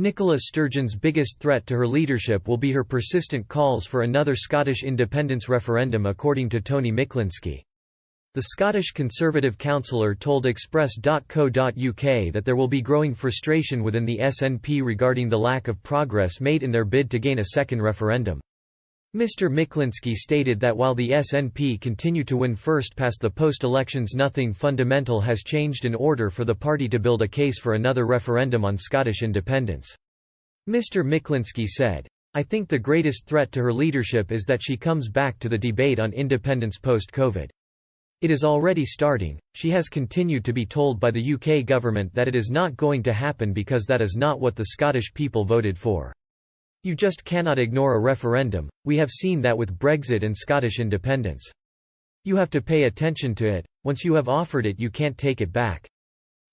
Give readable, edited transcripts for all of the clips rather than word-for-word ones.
Nicola Sturgeon's biggest threat to her leadership will be her persistent calls for another Scottish independence referendum, according to Tony Miklinski. The Scottish Conservative councillor told Express.co.uk that there will be growing frustration within the SNP regarding the lack of progress made in their bid to gain a second referendum. Mr. Miklinski stated that while the SNP continue to win first past the post-elections, nothing fundamental has changed in order for the party to build a case for another referendum on Scottish independence. Mr. Miklinski said, "I think the greatest threat to her leadership is that she comes back to the debate on independence post-COVID. It is already starting." She has continued to be told by the UK government that it is not going to happen because that is not what the Scottish people voted for. "You just cannot ignore a referendum. We have seen that with Brexit and Scottish independence. You have to pay attention to it. Once you have offered it, you can't take it back.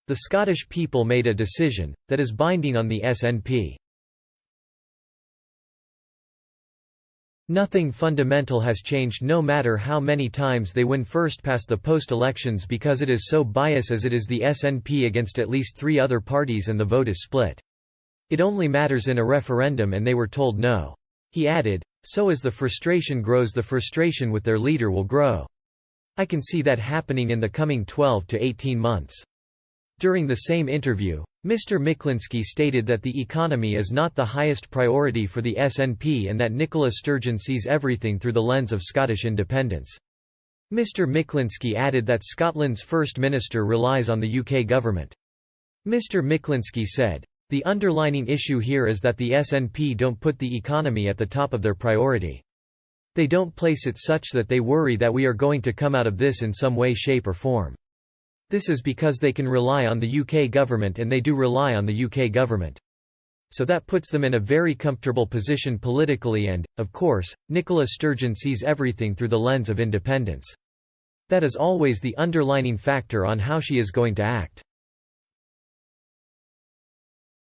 The Scottish people made a decision that is binding on the SNP. Nothing fundamental has changed no matter how many times they win first past the post-elections, because it is so biased as it is the SNP against at least 3 other parties and the vote is split. It only matters in a referendum and they were told no." He added, "So as the frustration grows, the frustration with their leader will grow. I can see that happening in the coming 12 to 18 months." During the same interview, Mr. Miklinski stated that the economy is not the highest priority for the SNP and that Nicola Sturgeon sees everything through the lens of Scottish independence. Mr. Miklinski added that Scotland's First Minister relies on the UK government. Mr. Miklinski said, "The underlining issue here is that the SNP don't put the economy at the top of their priority. They don't place it such that they worry that we are going to come out of this in some way, shape or form. This is because they can rely on the UK government, and they do rely on the UK government. So that puts them in a very comfortable position politically and, of course, Nicola Sturgeon sees everything through the lens of independence. That is always the underlining factor on how she is going to act."